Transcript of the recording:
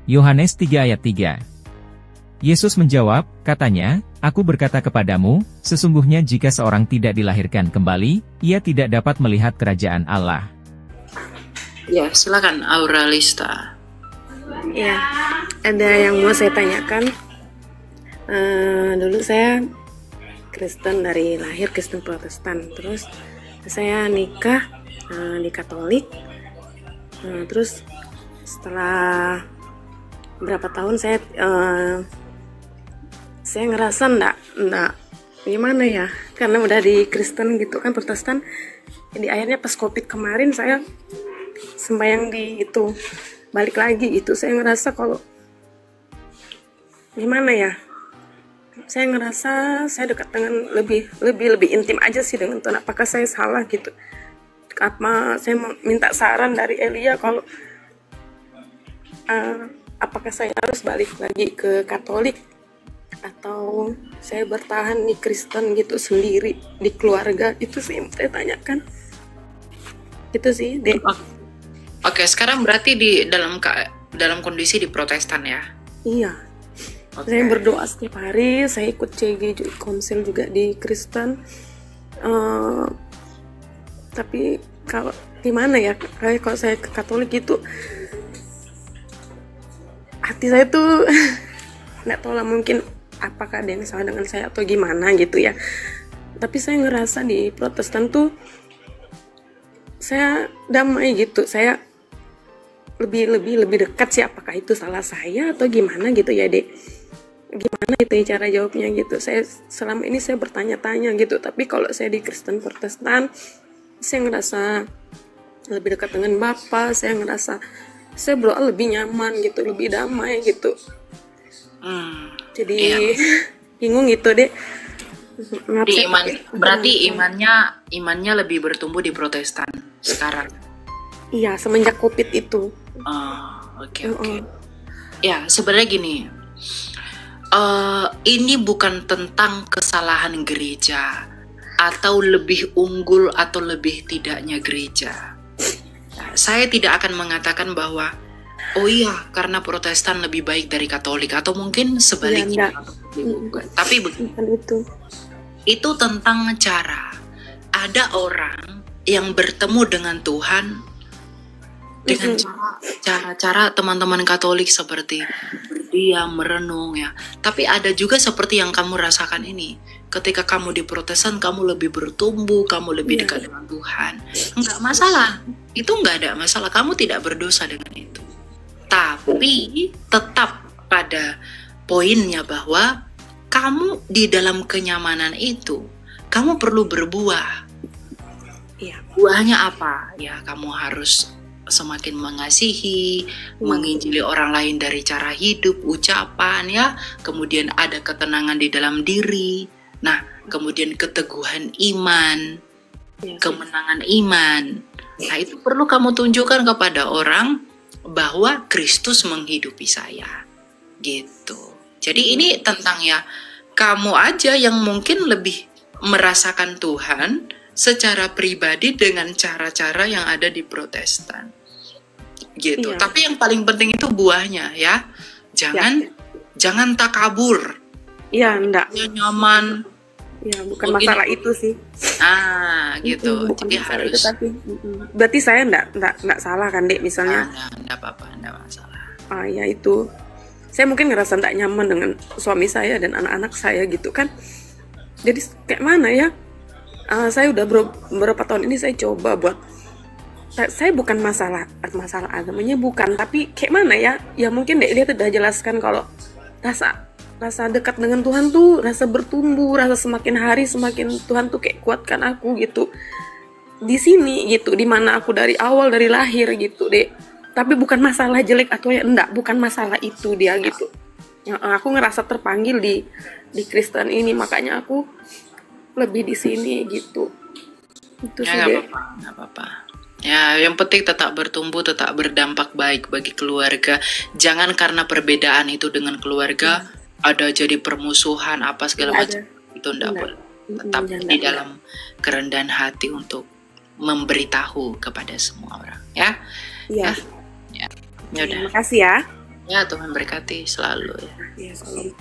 Yohanes 3 ayat 3. Yesus menjawab, katanya, "Aku berkata kepadamu, sesungguhnya jika seorang tidak dilahirkan kembali, ia tidak dapat melihat kerajaan Allah." Ya, silakan Auralista. Ya, ada yang mau saya tanyakan. Dulu saya Kristen dari lahir, Kristen Protestan. Terus saya nikah di Katolik. Terus setelah berapa tahun saya ngerasa enggak gimana ya, karena udah di Kristen gitu kan, Protestan. Jadi akhirnya pas COVID kemarin saya sembahyang di itu, balik lagi itu, saya ngerasa kalau gimana ya, saya ngerasa saya dekat dengan lebih intim aja sih dengan Tuhan. Apakah saya salah gitu? Apa saya mau minta saran dari Elia kalau apakah saya harus balik lagi ke Katolik atau saya bertahan di Kristen gitu sendiri di keluarga? Itu sih yang saya tanyakan. Itu sih, Dek. Oke, sekarang berarti dalam kondisi di Protestan ya? Iya. Okay. Saya berdoa setiap hari, saya ikut CG konsil juga di Kristen. Tapi kalau gimana ya, kayak kalau saya ke Katolik itu hati saya tuh nggak tahu lah, mungkin apakah ada yang salah dengan saya atau gimana gitu ya. Tapi saya ngerasa di Protestan tuh saya damai gitu, saya lebih dekat sih. Apakah itu salah saya atau gimana gitu ya, Dek? Gimana itu ya cara jawabnya gitu? Saya selama ini saya bertanya-tanya gitu, tapi kalau saya di Kristen Protestan saya ngerasa lebih dekat dengan Bapa, saya ngerasa saya berdoa lebih nyaman gitu, lebih damai gitu. Jadi bingung gitu, Dek. Berarti imannya lebih bertumbuh di Protestan sekarang. Iya, semenjak COVID itu. Oke. Ya, sebenarnya gini. Ini bukan tentang kesalahan gereja atau lebih unggul atau lebih tidaknya gereja. Nah, saya tidak akan mengatakan bahwa oh iya karena Protestan lebih baik dari Katolik atau mungkin sebaliknya. Tapi begitu. Itu tentang cara. Ada orang yang bertemu dengan Tuhan dengan cara teman-teman Katolik seperti berdiam, merenung ya. Tapi ada juga seperti yang kamu rasakan ini. Ketika kamu di Protestan, kamu lebih bertumbuh, kamu lebih dekat dengan Tuhan. Enggak masalah. Itu enggak ada masalah. Kamu tidak berdosa dengan itu. Tapi tetap pada poinnya bahwa kamu di dalam kenyamanan itu, kamu perlu berbuah. Buahnya apa? Ya, kamu harus semakin mengasihi, menginjili orang lain dari cara hidup, ucapan ya. Kemudian ada ketenangan di dalam diri. Nah, kemudian keteguhan iman, kemenangan iman. Nah, itu perlu kamu tunjukkan kepada orang bahwa Kristus menghidupi saya. Gitu. Jadi ini tentang ya kamu aja yang mungkin lebih merasakan Tuhan secara pribadi dengan cara-cara yang ada di Protestan. Gitu. Tapi yang paling penting itu buahnya ya. Jangan takabur. Iya, enggak. Nyaman. Ya, bukan masalah itu sih. Gitu. Jadi harus. Itu, tapi berarti saya enggak salah kan, Dek, misalnya? Enggak apa-apa, enggak masalah. Ya itu. Saya mungkin ngerasa enggak nyaman dengan suami saya dan anak-anak saya gitu kan. Jadi kayak mana ya? Saya udah beberapa tahun ini saya coba buat, saya bukan masalah agamanya bukan, tapi kayak mana ya? Ya mungkin dia udah jelaskan kalau rasa dekat dengan Tuhan tuh rasa bertumbuh, rasa semakin hari semakin Tuhan tuh kayak kuatkan aku gitu. Di sini gitu, di mana aku dari awal dari lahir gitu, Dek. Tapi bukan masalah jelek atau ya enggak, bukan masalah itu dia gitu. Aku ngerasa terpanggil di Kristen ini, makanya aku lebih di sini gitu. Itu sih, Dek. Nggak apa-apa. Ya, yang penting tetap bertumbuh, tetap berdampak baik bagi keluarga. Jangan karena perbedaan itu dengan keluarga ada jadi permusuhan apa segala macam. Itu enggak boleh. Tetap di dalam kerendahan hati untuk memberitahu kepada semua orang, ya. Iya. Ya udah. Terima kasih ya. Ya, Tuhan berkati selalu ya. Ya, salam.